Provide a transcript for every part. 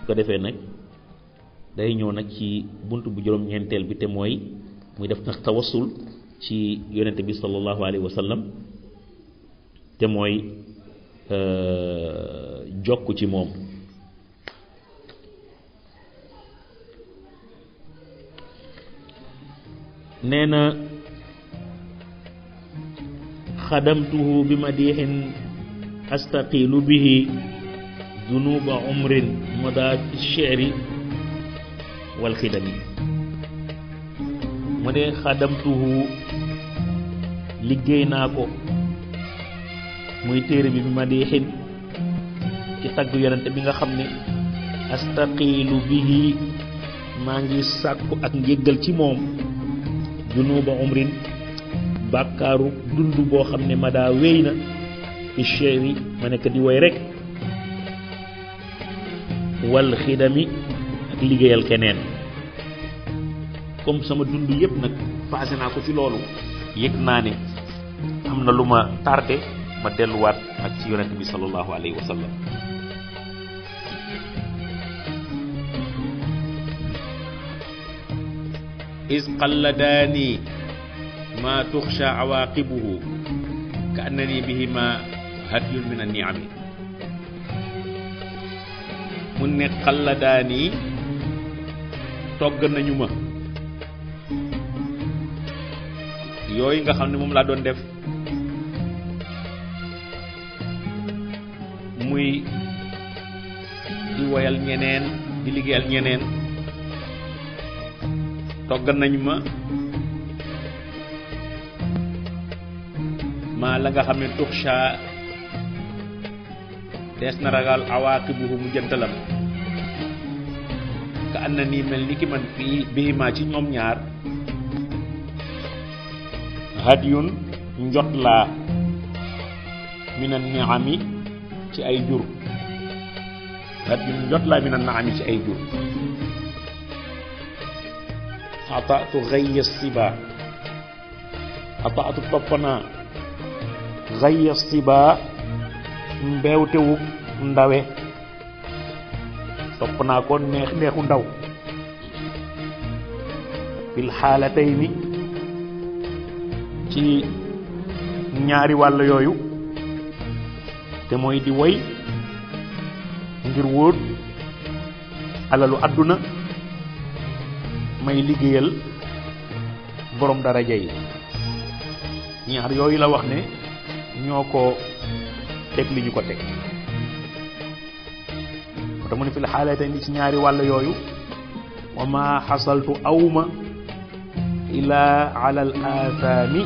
ko defee nag day ñëw nag ci buntu bu juróom-ñeenteel bi te mooy muy def nag tawassul ci yonente bi sallallahu alayhi wa sallam te mooy jokk ci moom nee na xadamtuhu bi madixin astaqilu bihi dunuba umrin moda sheri wal xidami mu ne xadamtuhu liggéey naa ko muy téere bi madixin ci tagg yonente bi nga xam ne astaqilu bihi maa ngi sàkku ak njéggal ci moom dunuba umrin bàkkaaru dund boo xam ne ma daa wéy na fi chéri ma nekk di woy rek wal xidami ak liggéeyal keneen comme sama dund yépp nag passé naa ko ci loolu yëg naa ne am na lu ma tardé ma delluwaat ak ci yonent bi sallallahu alayhi wa sallam is qalladaani ma tuxsha awaqibuhu ka annani bihima hadyun min an-ni'ami mu ne qalladaani togg nañu ma yooyu nga xam ne moom laa doon def muy di woyal ñeneen di liggéeyal ñeneen togg nañu ma la nga xam ne tuxsha dees na ragal awaaqibuhu mu jëntalam ka ànd na nii mel ni ki man fii bihima ci ñoom ñaar hadyun njot laa minan ni'ami ci ay jur hadyun njot laa minan ni'ami ci ay jur ataatu xayya siba ataatu toppanaa xayya siba mbeewtewu ndawe topp naa ko neexu ndaw fil xaalatayni ci ñaari wàll yooyu te mooy di woy ngir wóot alalu àdduna may liggéeyal borom daraja yi ñaar yooyu la wax ne ñoo ko teg li ñu ko teg moo tax mu ne fi la xaalatay ni ci ñaari wàll yooyu wa ma xasaltu awma ila ala al athami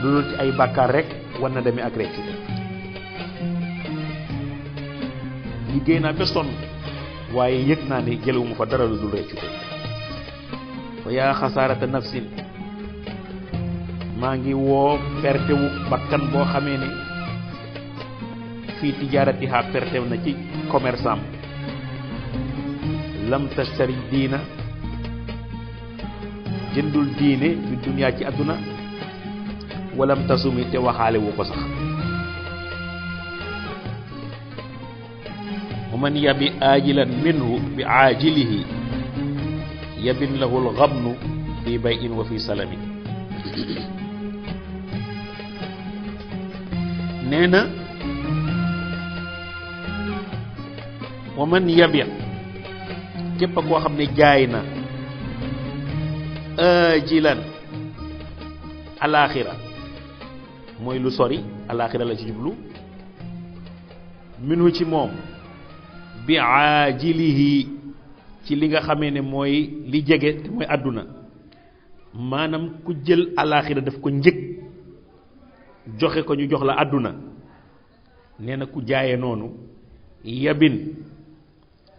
loolu ci ay bàkkaar rek war na demee ak rek ci liggéey naa ba sonn waaye yëg naa ne jëlewuma fa dara lu dul reccu fa yaa xasaarata nafsin maa ngi woo pertewu bakkan boo xamee ne fii tijaaratiha pertew na ci commerce am lam tashtari diina jëndul diine bi duniyaa ci àdduna walam tasumi te waxaale wu ko sax wa man yabi ajilan minhu bi ajilihi yabin lahu alxabnu fi bayin wa fi salami nee na wa man yabi képp koo xam ne jaay na ajilan alaxira mooy lu sori alaxira la ci jublu minhu ci moom bi aajilihi ci li nga xamee ne mooy li jege te mooy àdduna maanaam ku jël alaxira daf ko njëg joxe ko ñu jox la àdduna nee na ku jaaye noonu yabin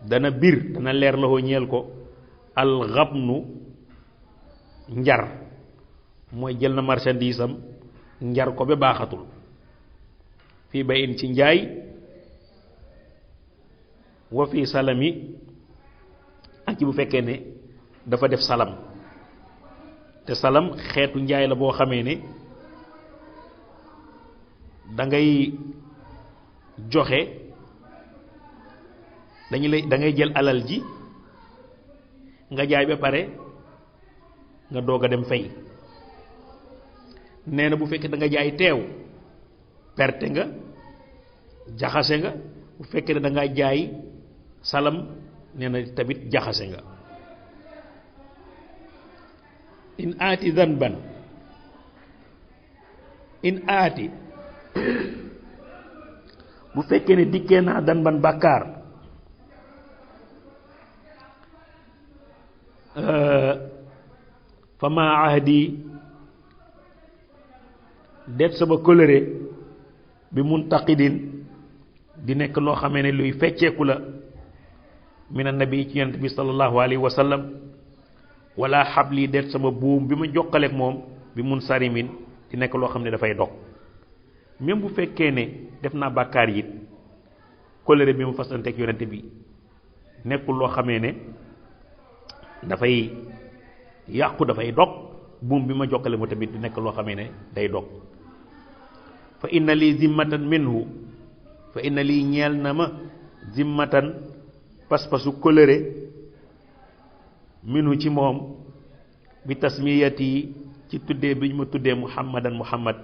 dana bir dana leer la ñeel ko alxabnu njar mooy jël na marchandise am njar ko ba baaxatul fii bayin ci njaay wa fii salami ak ci bu fekkee ne dafa def salam te salam xeetu njaay la boo xamee ne da ngay joxe da ngay jël alal ji nga jaay ba pare nga doog a dem fay. nee na bu fekkee da nga jaay teew perte nga jaxase nga, bu fekkee ne da nga jaay salam nee na tamit jaxase nga. in aati zanban in aati bu fekkee ne dikkee naa zanban bàkkaar fa ma ahdi det sama kóllëre bi muntaqidin di nekk loo xamee ne luy fecceeku la min annabi ci yonent bi sallallahu alayhi wa sallam wala xabli det sama buum bi ma jokkaleek moom bi mun sarimin di nekk loo xam ne dafay dog. même bu fekkee ne def naa bàkkaar yi kóllëre bi mu fasanteek yonent bi nekkul loo xamee ne dafay yàqu dafay dog, buum bi ma jokkale mo tamit di nekk loo xamee ne day dog. fa inna lii zimmatan minhu fa inna lii ñeel na ma zimmatan pas-pasu kóllëre minhu ci moom bi tasmiyati ci tuddee bi ñu ma tuddee muhammadan muhammad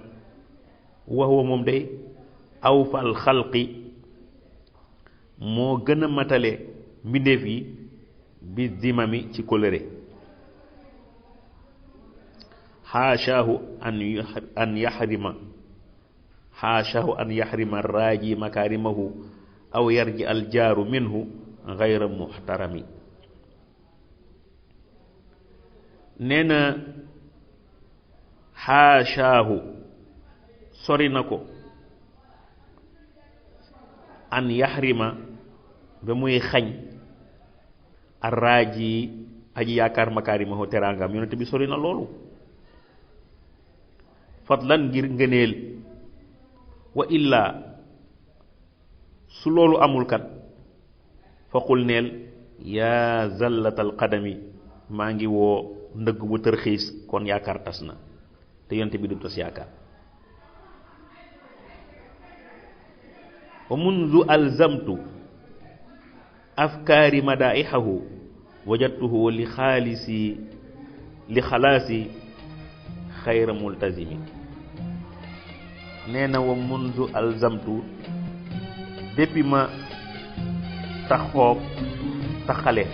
wa huwa moom day awfal xalqi moo gën a matale mbindeef yi bi zimami ci kóllëre. xaashaahu an yaxrima xaashaahu an yaxrima raaji makaarimahu aw yarji aljaaru minhu gayra muxtarami. nee na xaashaahu sori na ko an yaxrima ba muy xañ arraaji aji yaakaar makaarimahu teraangam yonent bi sori na loolu. fadlan ngir ngëneel wa illaa su loolu amul kat faqul neel yaa zallatal qadami maa ngi woo ndëgg bu tërxiis kon yaakaar tas na te yonent bi du tas yaakaar. wa mundu alzamtu afkaari madaihahu wajadtuhu li xalaasi xayra multazimi. nee na wa mundu alzamtu depuis ma taxale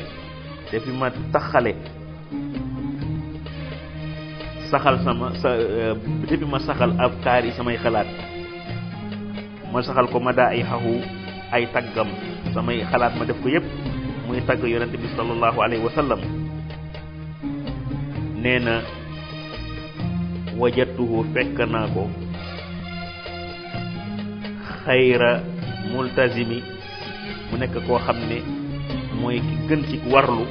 saxal depuis ma saxal afkaar yi samay xalaat ma saxal ko madaihahu ay taggam samay xalaat ma def ko yépp muy tagg yonente bi sallallahu alayhi wa sallam. nee na wajatuhu fekk naa ko xayra multazimi mu nekk koo xam ne mooy ki gën ci warlu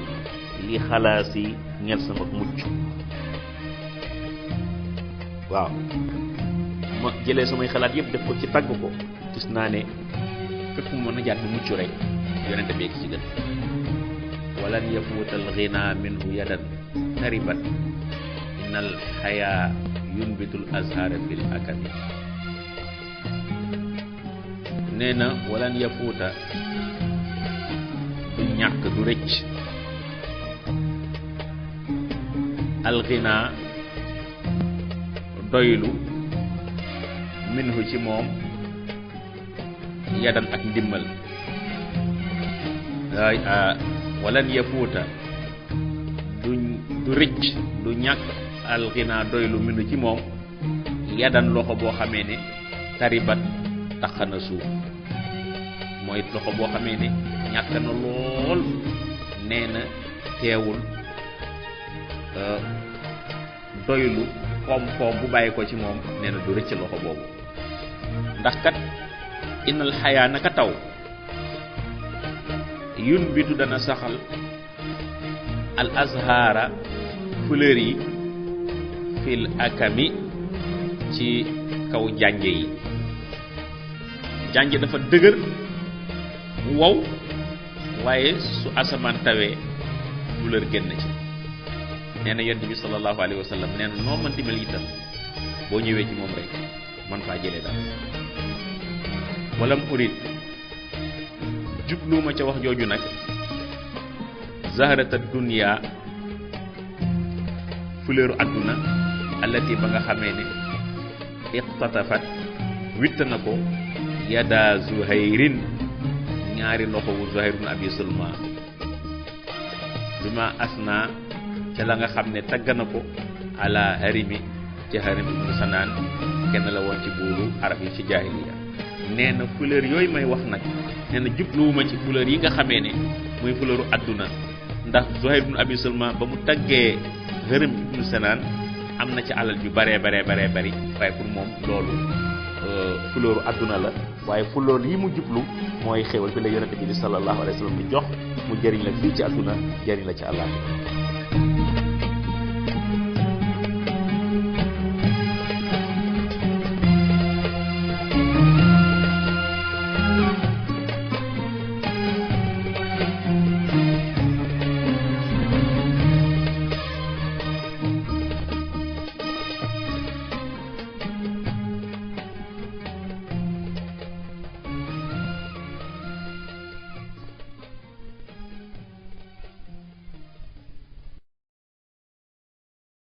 li xalaas yi ñel sama mucc. waaw ma jëlee samay xalaat yëpp def ko ci tagg ko gis naa ne fépp mu mën a jaar bi mucc rek yonente bi ci gën. walan yafuutal ghina minhu yadan taribat innal xayaa yunbitul azhara fil akami. nee na walan yafuuta du ñàkk du rëcc alxina doylu minhu ci moom yadan ak ndimmal. walan yafuuta du rëcc du ñàkk alxina doylu minhu ci moom yadan loxo boo xamee ne taribat taxana suuf mooy loxo boo xamee ne ñàkk na lool. nee na teewul doylu koom-koom bu bàyyi ko ci moom nee na du rëcc loxo boobu. ndax kat innal xayaa naka taw yun bitu dana saxal al azhara fleur yi fil akami ci kaw jànje yi. jànje dafa dëgër wow waaye su asamaan tawee fleur génn ci. nee na yonent bi sallallahu alayhi wa sallam nee na noo mën di mel itam boo ñëwee ci moom rek man faa jëlee daal. walam urid jubluuma ca wax jooju nag zahrata dunya fuleeru àdduna allati ba nga xamee ne iqtatafat witt na ko yada zuhayrin ñaari loxo wu Zuhayr ibn Abi Sulma bi ma asna ca la nga xam ne tagg na ko ala harimi ci harim ibn Sanaan kenn la woon ci buuru arab yi ci jaahiliya nee na fleur yooyu may wax nag nee na jubluwuma ci fleur yi nga xamee ne muy fleuru àdduna ndax Zuhayr ibn Abi Sulma ba mu taggee harim ibn Sanaan am na ci alal ju baree bari waaye pour moom loolu fleuru àdduna la waaye fleur yi mu jublu mooy xéwal bi la yonente bi sallallahu alayhi wa sallam di jox mu jëriñ la fii ci àdduna jëriñ la ci àllaaxira